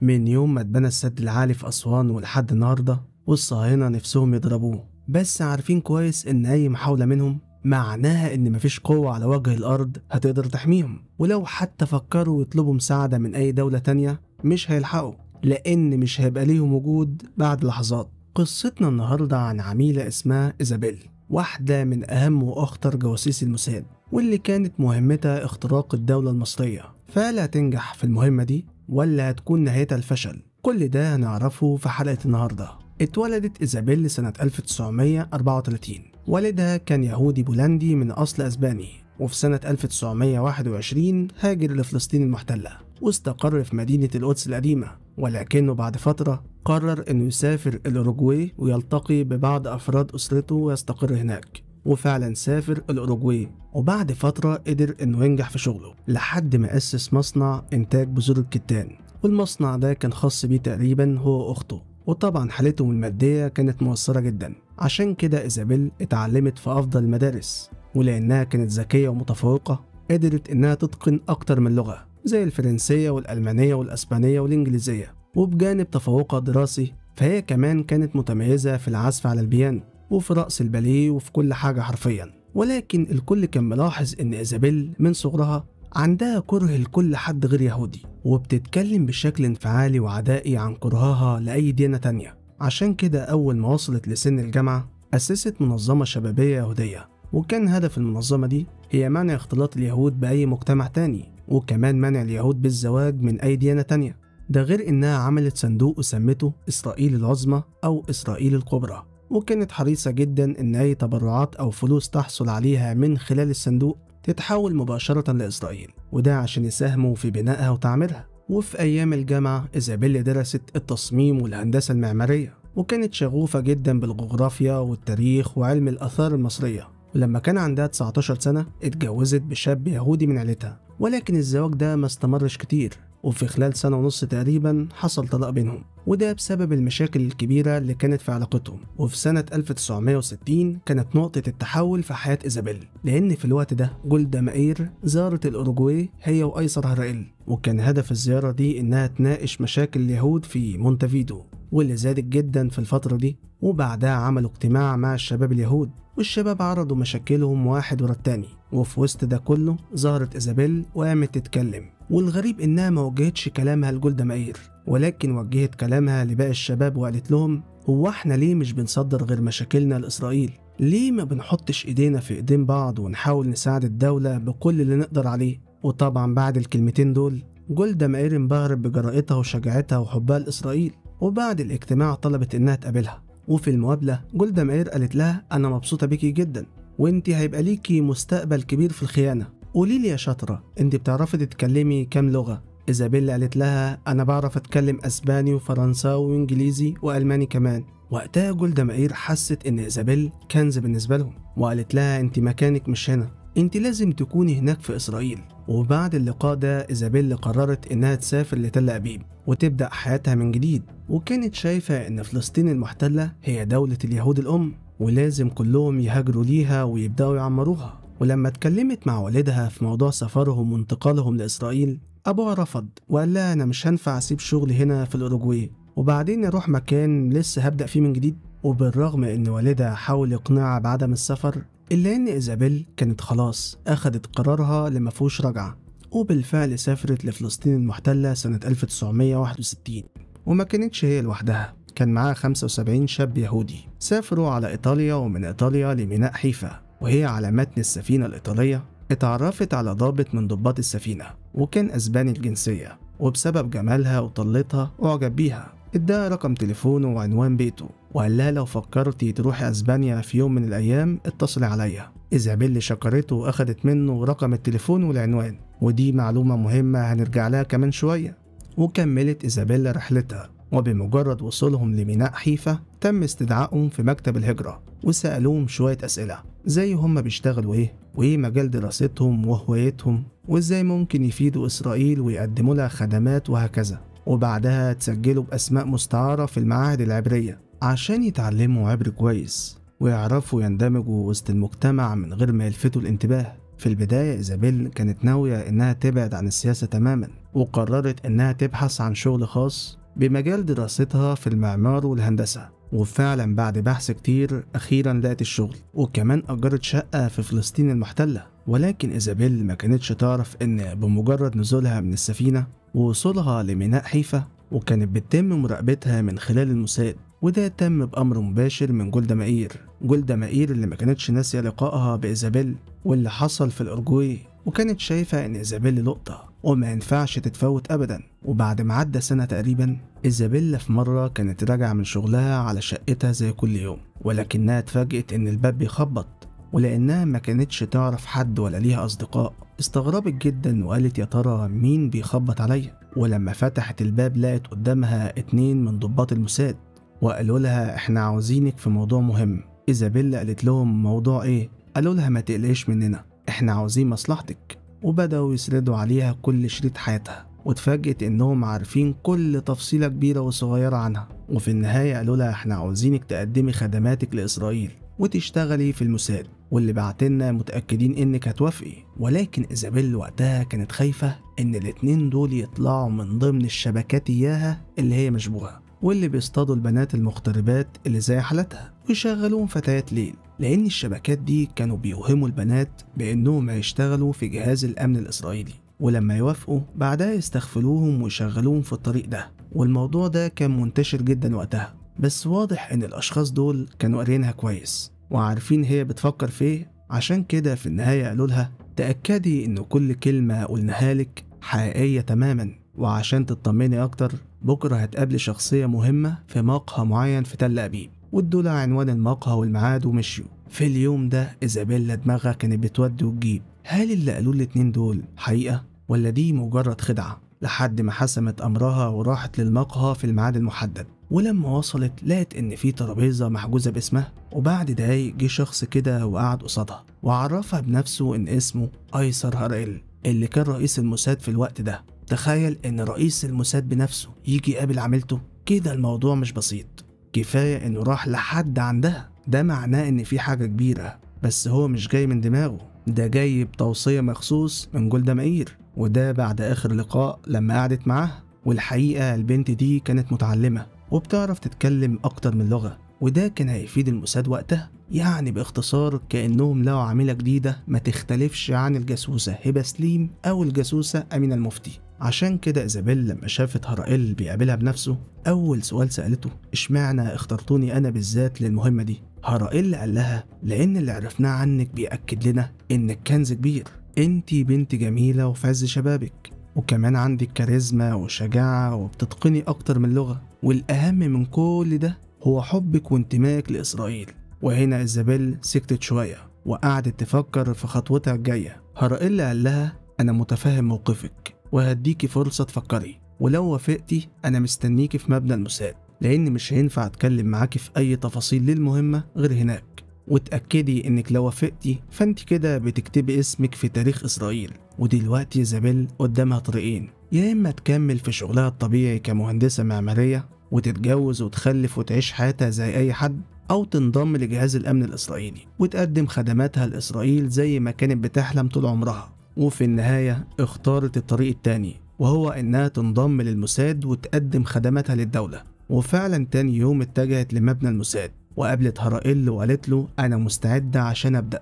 من يوم ما اتبنى السد العالي في أسوان ولحد النهاردة والصهاينة نفسهم يضربوه، بس عارفين كويس إن أي محاولة منهم معناها إن مفيش قوة على وجه الأرض هتقدر تحميهم، ولو حتى فكروا يطلبوا مساعدة من أي دولة تانية مش هيلحقوا، لأن مش هيبقى ليهم وجود بعد لحظات. قصتنا النهاردة عن عميلة اسمها إيزابيل، واحدة من أهم وأخطر جواسيس الموساد، واللي كانت مهمتها اختراق الدولة المصرية. فهل هتنجح في المهمة دي ولا هتكون نهايتها الفشل؟ كل ده هنعرفه في حلقة النهاردة. اتولدت إيزابيل سنة 1934. والدها كان يهودي بولندي من أصل أسباني، وفي سنة 1921 هاجر لفلسطين المحتلة واستقر في مدينة القدس القديمة، ولكنه بعد فترة قرر إنه يسافر الأوروجواي ويلتقي ببعض أفراد أسرته ويستقر هناك. وفعلا سافر الأوروجواي، وبعد فترة قدر إنه ينجح في شغله لحد ما أسس مصنع إنتاج بذور الكتان، والمصنع ده كان خاص بيه تقريبا هو وأخته. وطبعا حالتهم المادية كانت مؤثرة جدا، عشان كده إيزابيل اتعلمت في أفضل المدارس، ولأنها كانت ذكية ومتفوقة قدرت إنها تتقن أكتر من لغة زي الفرنسية والألمانية والأسبانية والإنجليزية. وبجانب تفوقها الدراسي فهي كمان كانت متميزة في العزف على البيانو وفي رقص الباليه وفي كل حاجة حرفيا. ولكن الكل كان ملاحظ إن إيزابيل من صغرها عندها كره لكل حد غير يهودي، وبتتكلم بشكل انفعالي وعدائي عن كرهها لأي ديانة تانية. عشان كده أول ما وصلت لسن الجامعة أسست منظمة شبابية يهودية، وكان هدف المنظمة دي هي منع اختلاط اليهود بأي مجتمع تاني، وكمان منع اليهود بالزواج من أي ديانة تانية. ده غير إنها عملت صندوق وسمته إسرائيل العظمى أو إسرائيل الكبرى، وكانت حريصة جدا إن أي تبرعات أو فلوس تحصل عليها من خلال الصندوق تتحول مباشرة لإسرائيل، وده عشان يساهموا في بنائها وتعميرها. وفي أيام الجامعة إيزابيل درست التصميم والهندسة المعمارية، وكانت شغوفة جدا بالجغرافيا والتاريخ وعلم الآثار المصرية. ولما كان عندها 19 سنة اتجوزت بشاب يهودي من عيلتها، ولكن الزواج ده ما استمرش كتير، وفي خلال سنة ونص تقريبا حصل طلاق بينهم، وده بسبب المشاكل الكبيرة اللي كانت في علاقتهم. وفي سنة 1960 كانت نقطة التحول في حياة إيزابيل، لأن في الوقت ده جولدا مائير زارت الأوروجواي هي وأيسر هرائيل، وكان هدف الزيارة دي إنها تناقش مشاكل اليهود في مونتفيدو واللي زادت جدا في الفترة دي. وبعدها عملوا اجتماع مع الشباب اليهود، والشباب عرضوا مشاكلهم واحد ورا التاني، وفي وسط ده كله ظهرت إيزابيل وقامت تتكلم. والغريب إنها ما وجهتش كلامها لجولدا مائير، ولكن وجهت كلامها لباقي الشباب وقالت لهم: هو احنا ليه مش بنصدر غير مشاكلنا لإسرائيل؟ ليه ما بنحطش إيدينا في إيدين بعض ونحاول نساعد الدولة بكل اللي نقدر عليه؟ وطبعا بعد الكلمتين دول جولدا مائير انبهرت بجرأتها وشجاعتها وحبها لإسرائيل، وبعد الاجتماع طلبت إنها تقابلها. وفي المقابلة جولدا مائير قالت لها: أنا مبسوطة بيكي جدا، وانتي هيبقى ليكي مستقبل كبير في الخيانة. قوليلي يا شاطرة، انتي بتعرفي تتكلمي كام لغة؟ إيزابيل قالت لها: أنا بعرف أتكلم أسباني وفرنساوي وإنجليزي وألماني كمان. وقتها جولدا مائير حست إن إيزابيل كنز بالنسبة لهم، وقالت لها: انتي مكانك مش هنا، انتي لازم تكوني هناك في إسرائيل. وبعد اللقاء ده إيزابيل قررت إنها تسافر لتل أبيب وتبدأ حياتها من جديد، وكانت شايفة إن فلسطين المحتلة هي دولة اليهود الأم، ولازم كلهم يهاجروا ليها ويبدأوا يعمروها. ولما اتكلمت مع والدها في موضوع سفرهم وانتقالهم لإسرائيل، أبوها رفض وقال لها: أنا مش هنفع أسيب شغلي هنا في الأوروجواي وبعدين أروح مكان لسه هبدأ فيه من جديد. وبالرغم إن والدها حاول يقنعها بعدم السفر، إلا إن إيزابيل كانت خلاص أخدت قرارها اللي مفهوش رجعة، وبالفعل سافرت لفلسطين المحتلة سنة 1961. وما كانتش هي لوحدها، كان معاها 75 شاب يهودي سافروا على إيطاليا، ومن إيطاليا لميناء حيفا. وهي على متن السفينة الإيطالية اتعرفت على ضابط من ضباط السفينة، وكان أسباني الجنسية، وبسبب جمالها وطلتها أعجب بيها. اداها رقم تليفونه وعنوان بيته، وقال لها: لو فكرتي تروحي أسبانيا في يوم من الأيام اتصلي عليا. إيزابيل شكرته وأخدت منه رقم التليفون والعنوان، ودي معلومة مهمة هنرجع لها كمان شوية. وكملت إيزابيل رحلتها، وبمجرد وصولهم لميناء حيفا تم استدعائهم في مكتب الهجرة، وسألوهم شوية أسئلة زي هم بيشتغلوا إيه، وإيه مجال دراستهم وهوايتهم، وإزاي ممكن يفيدوا إسرائيل ويقدموا لها خدمات وهكذا. وبعدها تسجلوا بأسماء مستعارة في المعاهد العبرية عشان يتعلموا عبري كويس ويعرفوا يندمجوا وسط المجتمع من غير ما يلفتوا الانتباه. في البداية إيزابيل كانت ناوية إنها تبعد عن السياسة تماما، وقررت إنها تبحث عن شغل خاص بمجال دراستها في المعمار والهندسة. وفعلا بعد بحث كتير أخيرا لقت الشغل، وكمان أجرت شقة في فلسطين المحتلة. ولكن إيزابيل ما كانتش تعرف إن بمجرد نزولها من السفينة ووصولها لميناء حيفا، وكانت بتتم مراقبتها من خلال الموساد، وده تم بأمر مباشر من جولدا مائير. جولدا مائير اللي ما كانتش ناسية لقائها بإيزابيل واللي حصل في الأورجواي، وكانت شايفة إن إيزابيل لقطة وما ينفعش تتفوت أبدا. وبعد ما عدى سنة تقريبا، إيزابيل في مرة كانت راجعة من شغلها على شقتها زي كل يوم، ولكنها اتفاجئت إن الباب بيخبط. ولأنها ما كانتش تعرف حد ولا ليها أصدقاء، استغربت جدا وقالت يا ترى مين بيخبط عليا. ولما فتحت الباب لقت قدامها 2 من ضباط الموساد، وقالوا لها احنا عاوزينك في موضوع مهم. إيزابيل قالت لهم موضوع ايه؟ قالوا لها ما تقلقيش مننا، احنا عاوزين مصلحتك. وبدأوا يسردوا عليها كل شريط حياتها، واتفاجئت انهم عارفين كل تفصيلة كبيرة وصغيرة عنها. وفي النهاية قالوا لها احنا عاوزينك تقدمي خدماتك لإسرائيل وتشتغلي في الموساد، واللي بعتلنا متأكدين انك هتوافقي. ولكن إيزابيل وقتها كانت خايفة ان الاتنين دول يطلعوا من ضمن الشبكات اياها اللي هي مشبوهة، واللي بيصطادوا البنات المغتربات اللي زي حالتها ويشغلوهم فتيات ليل، لأن الشبكات دي كانوا بيوهموا البنات بأنهم هيشتغلوا في جهاز الأمن الإسرائيلي، ولما يوافقوا بعدها يستغفلوهم ويشغلوهم في الطريق ده. والموضوع ده كان منتشر جدا وقتها، بس واضح إن الأشخاص دول كانوا قارينها كويس وعارفين هي بتفكر في إيه. عشان كده في النهاية قالوا لها تأكدي إن كل كلمة قلناها لك حقيقية تماما، وعشان تطمني أكتر بكرة هتقابلي شخصية مهمة في مقهى معين في تل أبيب. وادولها عنوان المقهى والميعاد ومشيوا. في اليوم ده إيزابيلا دماغها كانت بتودي وتجيب، هل اللي قالوه الاتنين دول حقيقة ولا دي مجرد خدعة؟ لحد ما حسمت أمرها وراحت للمقهى في الميعاد المحدد. ولما وصلت لقت إن في ترابيزة محجوزة باسمها، وبعد دقايق جه شخص كده وقعد قصادها وعرفها بنفسه إن اسمه أيسر هرائيل اللي كان رئيس الموساد في الوقت ده. تخيل إن رئيس الموساد بنفسه يجي يقابل عميلته كده، الموضوع مش بسيط. كفاية إنه راح لحد عندها، ده معناه إن في حاجة كبيرة. بس هو مش جاي من دماغه، ده جاي بتوصية مخصوص من جولدا مائير، وده بعد آخر لقاء لما قعدت معاه. والحقيقة البنت دي كانت متعلمة وبتعرف تتكلم أكتر من لغة، وده كان هيفيد الموساد وقتها. يعني باختصار كأنهم لقوا عميلة جديدة ما تختلفش عن الجاسوسة هبة سليم أو الجاسوسة أمينة المفتي. عشان كده إيزابيل لما شافت هرائيل بيقابلها بنفسه، أول سؤال سألته اشمعنى اخترتوني أنا بالذات للمهمة دي؟ هرائيل قال لها لأن اللي عرفناه عنك بيأكد لنا إنك كنز كبير، انتي بنت جميلة وفي عز شبابك، وكمان عندك كاريزما وشجاعة وبتتقني أكتر من لغة، والأهم من كل ده هو حبك وانتمائك لإسرائيل. وهنا إيزابيل سكتت شوية وقعدت تفكر في خطوتها الجاية. هرائيل قال لها أنا متفهم موقفك وهديكي فرصة تفكري، ولو وافقتي أنا مستنيكي في مبنى الموساد، لأن مش هينفع أتكلم معاكي في أي تفاصيل للمهمة غير هناك. وتأكدي إنك لو وافقتي فأنت كده بتكتبي اسمك في تاريخ إسرائيل. ودلوقتي إيزابيل قدامها طريقين، يا إما تكمل في شغلها الطبيعي كمهندسة معمارية وتتجوز وتخلف وتعيش حياتها زي أي حد، أو تنضم لجهاز الأمن الإسرائيلي وتقدم خدماتها لإسرائيل زي ما كانت بتحلم طول عمرها. وفي النهاية اختارت الطريق التاني، وهو إنها تنضم للموساد وتقدم خدماتها للدولة. وفعلا تاني يوم اتجهت لمبنى الموساد وقابلت هرائيل وقالت له أنا مستعدة عشان أبدأ.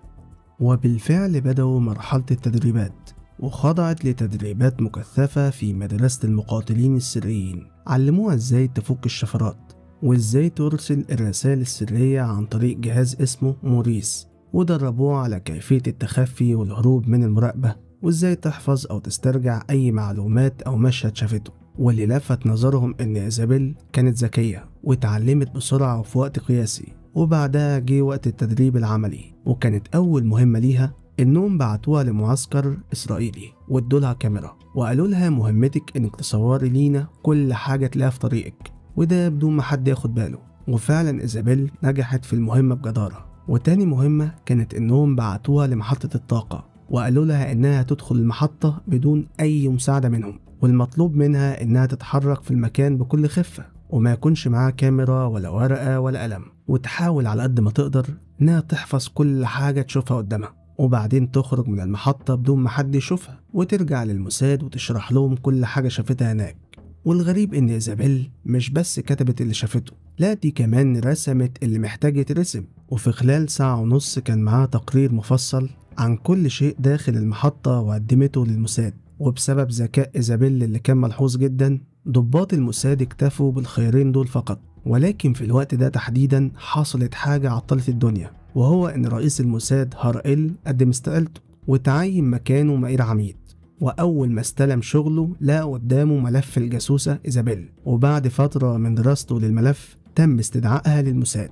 وبالفعل بدأوا مرحلة التدريبات، وخضعت لتدريبات مكثفة في مدرسة المقاتلين السريين. علموها ازاي تفك الشفرات وازاي ترسل الرسائل السرية عن طريق جهاز اسمه موريس، ودربوها على كيفية التخفي والهروب من المراقبة، وازاي تحفظ او تسترجع اي معلومات او مشهد شافته. واللي لفت نظرهم ان إيزابيل كانت ذكية واتعلمت بسرعة وفي وقت قياسي. وبعدها جه وقت التدريب العملي، وكانت اول مهمة ليها انهم بعتوها لمعسكر اسرائيلي وادولها كاميرا وقالوا لها مهمتك انك تصوري لينا كل حاجة تلاقيها في طريقك، وده بدون ما حد ياخد باله. وفعلا إيزابيل نجحت في المهمة بجدارة. وتاني مهمة كانت انهم بعتوها لمحطة الطاقة وقالوا لها انها تدخل المحطة بدون اي مساعدة منهم، والمطلوب منها انها تتحرك في المكان بكل خفة وما يكونش معاها كاميرا ولا ورقة ولا قلم، وتحاول على قد ما تقدر انها تحفظ كل حاجة تشوفها قدامها. وبعدين تخرج من المحطة بدون ما حد يشوفها وترجع للموساد وتشرح لهم كل حاجة شافتها هناك. والغريب إن إيزابيل مش بس كتبت اللي شافته، لا دي كمان رسمت اللي محتاج يترسم، وفي خلال ساعة ونص كان معاها تقرير مفصل عن كل شيء داخل المحطة وقدمته للموساد. وبسبب ذكاء إيزابيل اللي كان ملحوظ جدا، ضباط الموساد اكتفوا بالخيارين دول فقط. ولكن في الوقت ده تحديدا حصلت حاجة عطلت الدنيا، وهو إن رئيس الموساد هارائيل قدم استقالته وتعين مكانه مائير عميد. وأول ما استلم شغله لقى قدامه ملف الجاسوسة إيزابيل، وبعد فترة من دراسته للملف تم استدعائها للموساد.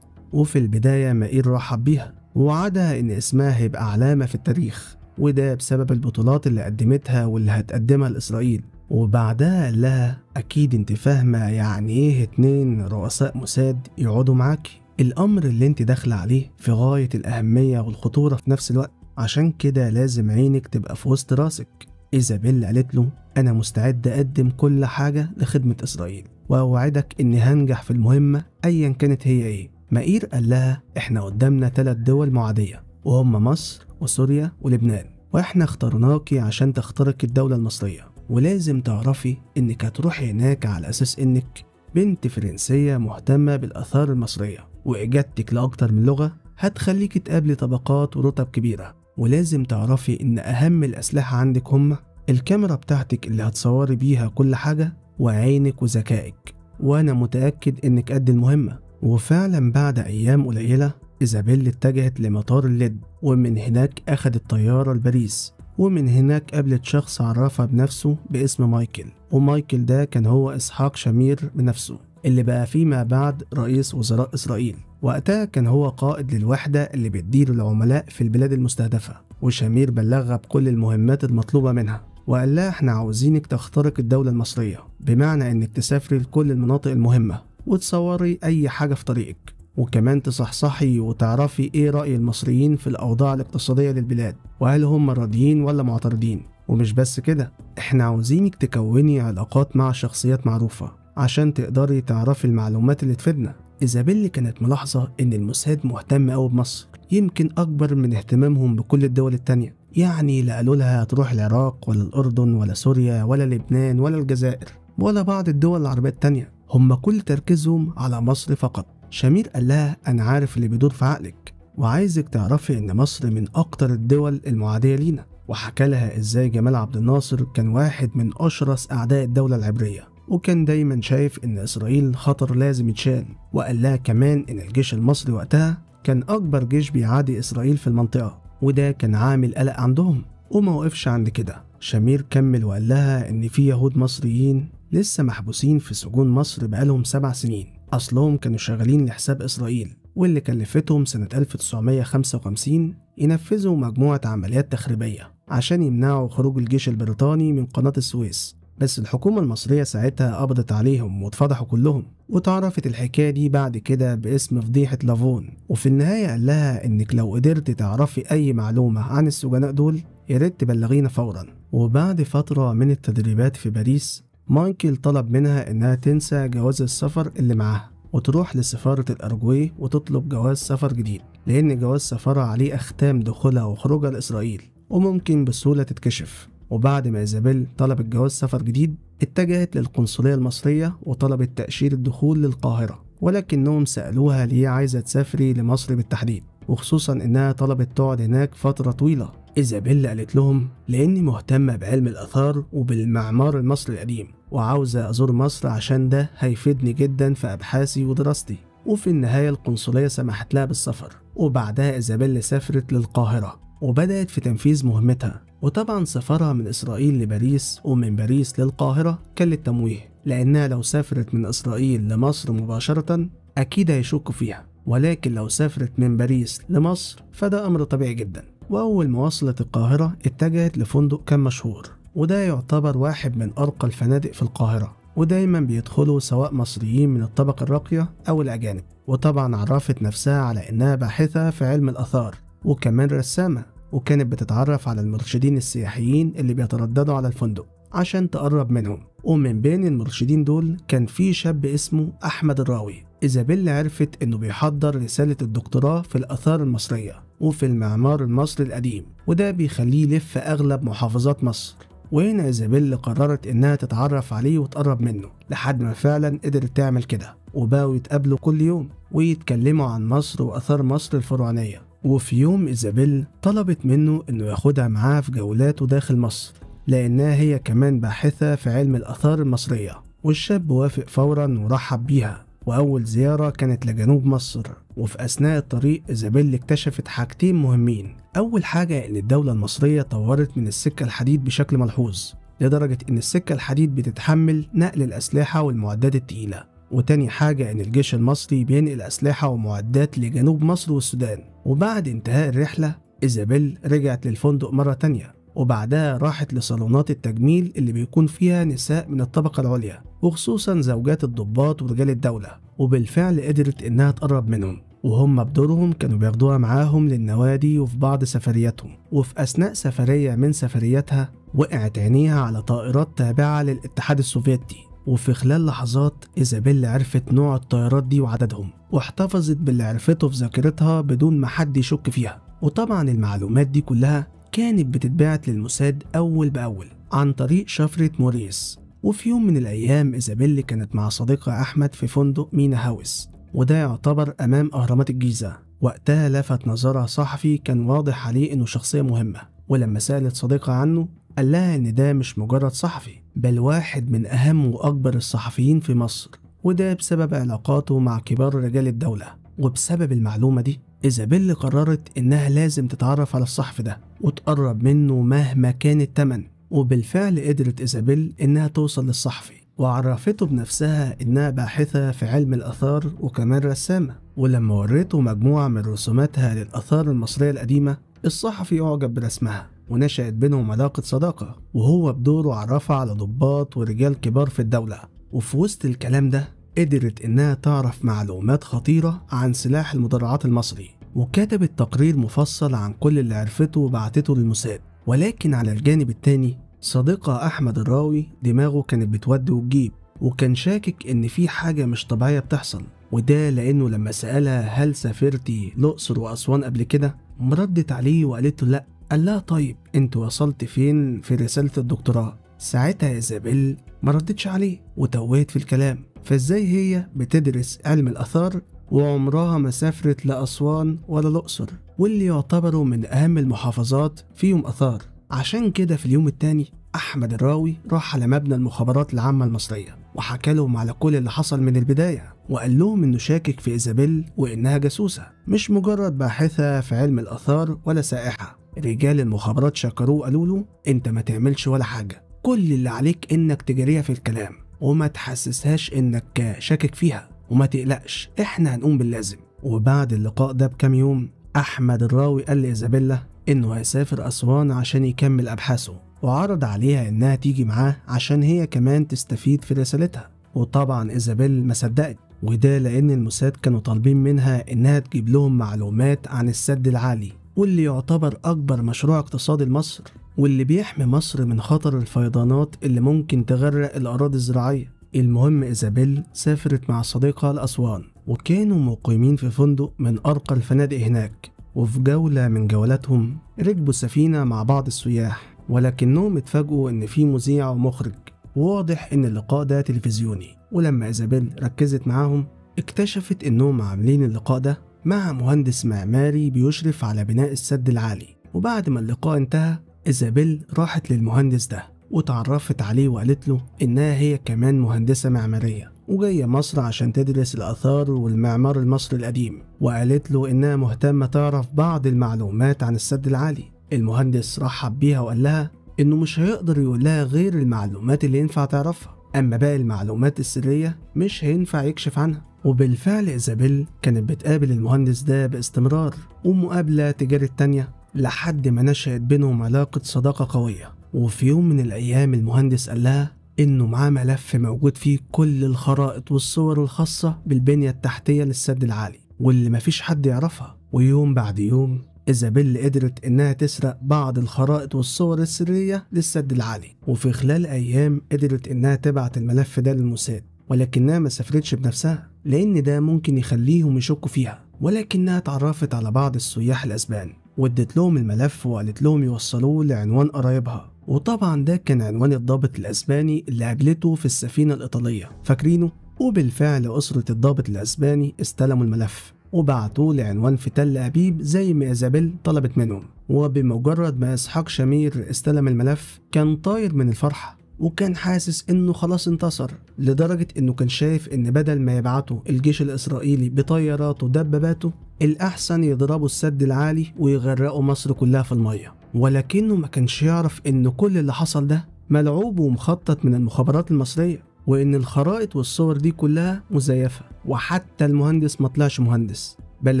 وفي البداية مائير رحب بيها ووعدها إن اسمها هيبقى علامة في التاريخ، وده بسبب البطولات اللي قدمتها واللي هتقدمها لإسرائيل. وبعدها قال لها أكيد انت فاهمة يعني ايه 2 رؤساء موساد يقعدوا معاكي، الأمر اللي انت داخلة عليه في غاية الأهمية والخطورة في نفس الوقت، عشان كده لازم عينك تبقى في وسط راسك. إيزابيل قالت له أنا مستعد أقدم كل حاجة لخدمة إسرائيل، وأوعدك إني هنجح في المهمة أيا كانت هي إيه. مائير قال لها إحنا قدامنا 3 دول معادية، وهم مصر وسوريا ولبنان، وإحنا اخترناكي عشان تخترقي الدولة المصرية، ولازم تعرفي إنك هتروحي هناك على أساس إنك بنت فرنسية مهتمة بالآثار المصرية، وإجادتك لأكتر من لغة هتخليكي تقابلي طبقات ورتب كبيرة. ولازم تعرفي إن أهم الأسلحة عندك هما الكاميرا بتاعتك اللي هتصوري بيها كل حاجة، وعينك وذكائك، وأنا متأكد إنك قد المهمة. وفعلا بعد أيام قليلة إيزابيل اتجهت لمطار الليد، ومن هناك أخدت طيارة لباريس، ومن هناك قابلت شخص عرفها بنفسه باسم مايكل. ومايكل ده كان هو إسحاق شامير بنفسه اللي بقى فيما بعد رئيس وزراء إسرائيل. وقتها كان هو قائد للوحدة اللي بتدير العملاء في البلاد المستهدفة. وشامير بلغها بكل المهمات المطلوبة منها، وقال لها احنا عاوزينك تخترق الدولة المصرية، بمعنى انك تسافري لكل المناطق المهمة وتصوري اي حاجة في طريقك، وكمان تصحصحي وتعرفي ايه رأي المصريين في الأوضاع الاقتصادية للبلاد، وهل هم راضيين ولا معترضين. ومش بس كده، احنا عاوزينك تكوني علاقات مع شخصيات معروفة عشان تقدري تعرفي المعلومات اللي تفيدنا. إيزابيل كانت ملاحظة إن الموساد مهتم أوي بمصر، يمكن أكبر من اهتمامهم بكل الدول التانية. يعني لا قالوا لها تروح العراق ولا الأردن ولا سوريا ولا لبنان ولا الجزائر ولا بعض الدول العربية التانية، هم كل تركيزهم على مصر فقط. شامير قال لها أنا عارف اللي بيدور في عقلك، وعايزك تعرفي إن مصر من أكتر الدول المعادية لينا. وحكى لها إزاي جمال عبد الناصر كان واحد من أشرس أعداء الدولة العبرية، وكان دايما شايف إن إسرائيل خطر لازم يتشال. وقال لها كمان إن الجيش المصري وقتها كان أكبر جيش بيعادي إسرائيل في المنطقة، وده كان عامل قلق عندهم. وما وقفش عند كده، شامير كمل وقال لها إن في يهود مصريين لسه محبوسين في سجون مصر بقالهم 7 سنين، أصلهم كانوا شغالين لحساب إسرائيل، واللي كلفتهم سنة 1955 ينفذوا مجموعة عمليات تخريبية عشان يمنعوا خروج الجيش البريطاني من قناة السويس. بس الحكومة المصرية ساعتها قبضت عليهم واتفضحوا كلهم، وتعرفت الحكاية دي بعد كده باسم فضيحة لافون. وفي النهاية قال لها إنك لو قدرت تعرفي أي معلومة عن السجناء دول ياريت تبلغينا فورا. وبعد فترة من التدريبات في باريس، مايكل طلب منها إنها تنسى جواز السفر اللي معاها وتروح لسفارة الأرجواي وتطلب جواز سفر جديد، لأن جواز سفرها عليه أختام دخولها وخروجها لإسرائيل وممكن بسهولة تتكشف. وبعد ما إيزابيل طلبت جواز سفر جديد، اتجهت للقنصلية المصرية وطلبت تأشيرة دخول للقاهرة، ولكنهم سألوها ليه عايزة تسافري لمصر بالتحديد، وخصوصا إنها طلبت تقعد هناك فترة طويلة. إيزابيل قالت لهم لأني مهتمة بعلم الآثار وبالمعمار المصري القديم، وعاوزة أزور مصر عشان ده هيفيدني جدا في أبحاثي ودراستي. وفي النهاية القنصلية سمحت لها بالسفر، وبعدها إيزابيل سافرت للقاهرة وبدأت في تنفيذ مهمتها. وطبعا سفرها من إسرائيل لباريس ومن باريس للقاهرة كان للتمويه، لأنها لو سافرت من إسرائيل لمصر مباشرة أكيد هيشكوا فيها، ولكن لو سافرت من باريس لمصر فده أمر طبيعي جدا. وأول ما وصلت القاهرة اتجهت لفندق كان مشهور، وده يعتبر واحد من أرقى الفنادق في القاهرة، ودايما بيدخلوا سواء مصريين من الطبقة الراقية أو الأجانب. وطبعا عرفت نفسها على إنها باحثة في علم الآثار وكمان رسامة، وكانت بتتعرف على المرشدين السياحيين اللي بيترددوا على الفندق عشان تقرب منهم. ومن بين المرشدين دول كان في شاب اسمه أحمد الراوي. إيزابيل عرفت إنه بيحضر رسالة الدكتوراه في الآثار المصرية، وفي المعمار المصري القديم، وده بيخليه يلف أغلب محافظات مصر. وهنا إيزابيل قررت إنها تتعرف عليه وتقرب منه لحد ما فعلا قدرت تعمل كده، وبقوا يتقابلوا كل يوم ويتكلموا عن مصر وآثار مصر الفرعونية. وفي يوم إيزابيل طلبت منه إنه ياخدها معاه في جولاته داخل مصر، لأنها هي كمان باحثة في علم الآثار المصرية. والشاب وافق فورا ورحب بيها، وأول زيارة كانت لجنوب مصر. وفي أثناء الطريق إيزابيل اكتشفت حاجتين مهمين. أول حاجة إن الدولة المصرية طورت من السكة الحديد بشكل ملحوظ، لدرجة إن السكة الحديد بتتحمل نقل الأسلحة والمعدات التقيلة. وتاني حاجة إن الجيش المصري بينقل أسلحة ومعدات لجنوب مصر والسودان. وبعد انتهاء الرحلة إيزابيل رجعت للفندق مرة تانية، وبعدها راحت لصالونات التجميل اللي بيكون فيها نساء من الطبقة العليا، وخصوصا زوجات الضباط ورجال الدولة. وبالفعل قدرت إنها تقرب منهم، وهم بدورهم كانوا بياخدوها معاهم للنوادي وفي بعض سفرياتهم. وفي أثناء سفرية من سفرياتها وقعت عينيها على طائرات تابعة للاتحاد السوفيتي، وفي خلال لحظات إيزابيل عرفت نوع الطيارات دي وعددهم، واحتفظت باللي عرفته في ذاكرتها بدون ما حد يشك فيها. وطبعا المعلومات دي كلها كانت بتتبعت للموساد أول بأول عن طريق شفرة موريس. وفي يوم من الأيام إيزابيل كانت مع صديقها أحمد في فندق مينا هاوس، وده يعتبر أمام أهرامات الجيزة. وقتها لفت نظرها صحفي كان واضح عليه إنه شخصية مهمة، ولما سألت صديقها عنه قال لها إن ده مش مجرد صحفي، بل واحد من أهم وأكبر الصحفيين في مصر، وده بسبب علاقاته مع كبار رجال الدولة. وبسبب المعلومة دي إيزابيل قررت إنها لازم تتعرف على الصحفي ده وتقرب منه مهما كان التمن. وبالفعل قدرت إيزابيل إنها توصل للصحفي، وعرفته بنفسها إنها باحثة في علم الآثار وكمان رسامة. ولما وريته مجموعة من رسوماتها للآثار المصرية القديمة، الصحفي أعجب برسمها ونشأت بينهم علاقة صداقة، وهو بدوره عرفها على ضباط ورجال كبار في الدولة. وفي وسط الكلام ده قدرت إنها تعرف معلومات خطيرة عن سلاح المدرعات المصري، وكتبت تقرير مفصل عن كل اللي عرفته وبعتته للموساد. ولكن على الجانب التاني صديقها أحمد الراوي دماغه كانت بتودي وتجيب، وكان شاكك إن في حاجة مش طبيعية بتحصل. وده لأنه لما سألها هل سافرتي الأقصر وأسوان قبل كده، ردت عليه وقالت له لأ. قال لها طيب انت وصلت فين في رسالة الدكتوراه؟ ساعتها إيزابيل ما ردتش عليه وتوهت في الكلام، فازاي هي بتدرس علم الآثار وعمرها ما سافرت لأسوان ولا الأقصر، واللي يعتبروا من أهم المحافظات فيهم آثار. عشان كده في اليوم التاني أحمد الراوي راح على مبنى المخابرات العامة المصرية وحكى لهم على كل اللي حصل من البداية، وقال لهم إنه شاكك في إيزابيل وإنها جاسوسة مش مجرد باحثة في علم الآثار ولا سائحة. رجال المخابرات شكروه وقالوا له أنت ما تعملش ولا حاجة، كل اللي عليك إنك تجاريها في الكلام وما تحسسهاش إنك شاكك فيها، وما تقلقش إحنا هنقوم باللازم. وبعد اللقاء ده بكام يوم أحمد الراوي قال لإيزابيلا إنه هيسافر أسوان عشان يكمل أبحاثه، وعرض عليها إنها تيجي معاه عشان هي كمان تستفيد في رسالتها. وطبعا إيزابيل ما صدقت، وده لأن الموساد كانوا طالبين منها إنها تجيب لهم معلومات عن السد العالي، واللي يعتبر أكبر مشروع اقتصادي لمصر، واللي بيحمي مصر من خطر الفيضانات اللي ممكن تغرق الأراضي الزراعية. المهم إيزابيل سافرت مع صديقها لأسوان، وكانوا مقيمين في فندق من أرقى الفنادق هناك. وفي جولة من جولاتهم ركبوا سفينة مع بعض السياح، ولكنهم اتفاجئوا إن في مذيع ومخرج، وواضح إن اللقاء ده تلفزيوني. ولما إيزابيل ركزت معاهم اكتشفت إنهم عاملين اللقاء ده مع مهندس معماري بيشرف على بناء السد العالي. وبعد ما اللقاء انتهى إيزابيل راحت للمهندس ده وتعرفت عليه وقالت له إنها هي كمان مهندسة معمارية وجاية مصر عشان تدرس الآثار والمعمار المصري القديم، وقالت له إنها مهتمة تعرف بعض المعلومات عن السد العالي. المهندس رحب بيها وقال لها إنه مش هيقدر يقول لها غير المعلومات اللي ينفع تعرفها، أما باقي المعلومات السرية مش هينفع يكشف عنها. وبالفعل إيزابيل كانت بتقابل المهندس ده باستمرار، ومقابلة تجارة تانية لحد ما نشأت بينهم علاقة صداقة قوية. وفي يوم من الأيام المهندس قال لها إنه معاه ملف موجود فيه كل الخرائط والصور الخاصة بالبنية التحتية للسد العالي واللي مفيش حد يعرفها. ويوم بعد يوم إيزابيل قدرت إنها تسرق بعض الخرائط والصور السرية للسد العالي، وفي خلال أيام قدرت إنها تبعت الملف ده للموساد، ولكنها ما سافرتش بنفسها لأن ده ممكن يخليهم يشكوا فيها. ولكنها اتعرفت على بعض السياح الأسبان وادت لهم الملف وقالت لهم يوصلوه لعنوان قرايبها، وطبعا ده كان عنوان الضابط الأسباني اللي قابلته في السفينة الإيطالية، فاكرينه؟ وبالفعل أسرة الضابط الأسباني استلموا الملف وبعتوه لعنوان في تل أبيب زي ما إيزابيل طلبت منهم. وبمجرد ما إسحاق شامير استلم الملف كان طاير من الفرحة، وكان حاسس إنه خلاص انتصر، لدرجة إنه كان شايف إن بدل ما يبعتوا الجيش الإسرائيلي بطياراته ودباباته الأحسن يضربوا السد العالي ويغرقوا مصر كلها في المية. ولكنه ما كانش يعرف إن كل اللي حصل ده ملعوب ومخطط من المخابرات المصرية، وإن الخرائط والصور دي كلها مزيفة، وحتى المهندس ما طلعش مهندس بل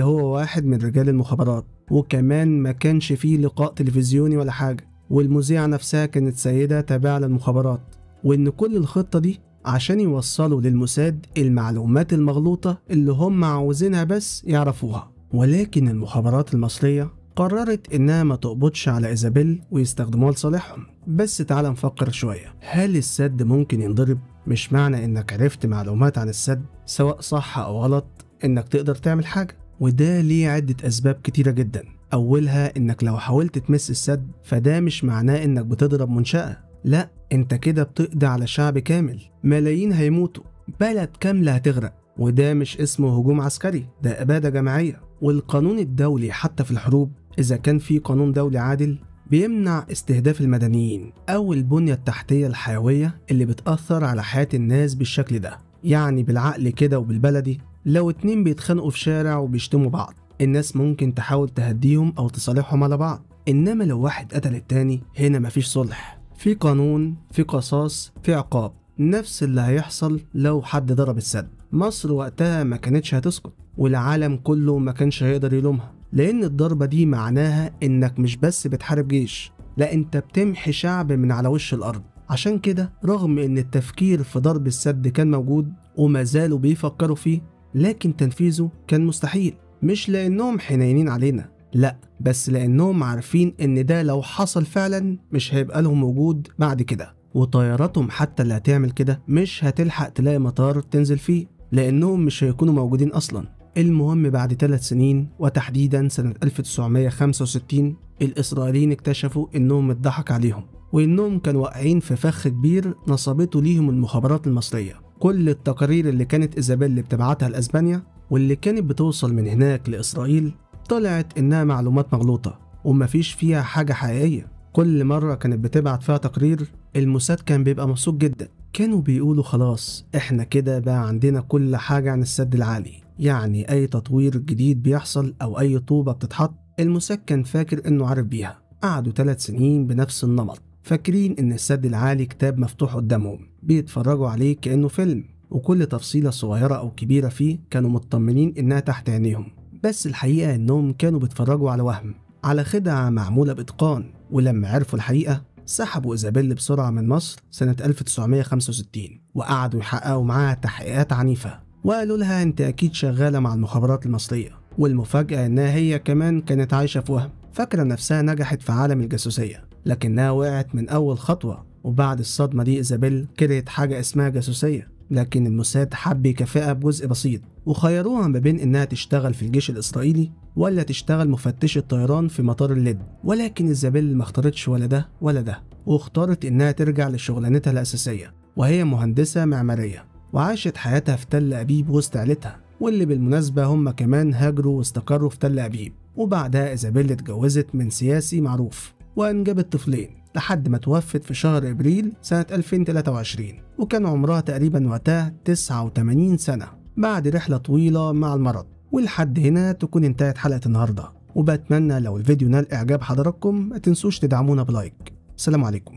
هو واحد من رجال المخابرات، وكمان ما كانش فيه لقاء تلفزيوني ولا حاجة، والمذيعة نفسها كانت سيدة تابعة للمخابرات، وإن كل الخطة دي عشان يوصلوا للموساد المعلومات المغلوطة اللي هم عاوزينها بس يعرفوها. ولكن المخابرات المصرية قررت إنها ما تقبضش على إيزابيل ويستخدموها لصالحهم. بس تعال نفكر شوية، هل السد ممكن ينضرب؟ مش معنى إنك عرفت معلومات عن السد سواء صح أو غلط إنك تقدر تعمل حاجة، وده ليه عدة أسباب كتيرة جدا. أولها إنك لو حاولت تمس السد فده مش معناه إنك بتضرب منشأة، لا، انت كده بتقضي على شعب كامل، ملايين هيموتوا، بلد كاملة هتغرق، وده مش اسمه هجوم عسكري، ده إبادة جماعية. والقانون الدولي حتى في الحروب إذا كان في قانون دولي عادل بيمنع استهداف المدنيين أو البنية التحتية الحيوية اللي بتأثر على حياة الناس بالشكل ده. يعني بالعقل كده وبالبلدي، لو اتنين بيتخانقوا في شارع وبيشتموا بعض الناس ممكن تحاول تهديهم أو تصالحهم على بعض، إنما لو واحد قتل التاني هنا مفيش صلح، في قانون، في قصاص، في عقاب. نفس اللي هيحصل لو حد ضرب السد. مصر وقتها ما كانتش هتسكت، والعالم كله ما كانش هيقدر يلومها، لأن الضربة دي معناها إنك مش بس بتحارب جيش، لا أنت بتمحي شعب من على وش الأرض. عشان كده رغم إن التفكير في ضرب السد كان موجود وما زالوا بيفكروا فيه، لكن تنفيذه كان مستحيل، مش لأنهم حنينين علينا، لا، بس لأنهم عارفين إن ده لو حصل فعلا مش هيبقى لهم وجود بعد كده، وطياراتهم حتى اللي هتعمل كده مش هتلحق تلاقي مطار تنزل فيه لأنهم مش هيكونوا موجودين أصلا. المهم بعد 3 سنين وتحديدا سنة 1965 الإسرائيليين اكتشفوا إنهم اتضحك عليهم، وإنهم كانوا واقعين في فخ كبير نصبته ليهم المخابرات المصرية. كل التقارير اللي كانت إيزابيل اللي بتبعتها لأسبانيا واللي كانت بتوصل من هناك لإسرائيل طلعت إنها معلومات مغلوطة ومفيش فيها حاجة حقيقية. كل مرة كانت بتبعت فيها تقرير الموساد كان بيبقى مبسوط جدا، كانوا بيقولوا خلاص احنا كده بقى عندنا كل حاجة عن السد العالي، يعني أي تطوير جديد بيحصل أو أي طوبة بتتحط الموساد كان فاكر إنه عارف بيها. قعدوا 3 سنين بنفس النمط، فاكرين إن السد العالي كتاب مفتوح قدامهم بيتفرجوا عليه كأنه فيلم، وكل تفصيلة صغيرة أو كبيرة فيه كانوا مطمنين إنها تحت عينيهم. بس الحقيقة إنهم كانوا بيتفرجوا على وهم، على خدعة معمولة بإتقان. ولما عرفوا الحقيقة سحبوا إيزابيل بسرعة من مصر سنة 1965 وقعدوا يحققوا معاها تحقيقات عنيفة، وقالوا لها أنت أكيد شغالة مع المخابرات المصرية. والمفاجأة إنها هي كمان كانت عايشة في وهم، فاكرة نفسها نجحت في عالم الجاسوسية، لكنها وقعت من أول خطوة. وبعد الصدمة دي إيزابيل كرهت حاجة اسمها جاسوسية، لكن الموساد حب يكافئها بجزء بسيط، وخيروها ما بين إنها تشتغل في الجيش الإسرائيلي ولا تشتغل مفتشة طيران في مطار اللد. ولكن إيزابيل ما اختارتش ولا ده ولا ده، واختارت إنها ترجع لشغلانتها الأساسية وهي مهندسة معمارية، وعاشت حياتها في تل أبيب وسط عيلتها، واللي بالمناسبة هم كمان هاجروا واستقروا في تل أبيب. وبعدها إيزابيل اتجوزت من سياسي معروف وأنجبت طفلين لحد ما توفت في شهر إبريل سنة 2023، وكان عمرها تقريبا وقتها 89 سنة بعد رحلة طويلة مع المرض. ولحد هنا تكون انتهت حلقة النهاردة، وبتمنى لو الفيديو نال إعجاب حضراتكم ما تنسوش تدعمونا بلايك. السلام عليكم.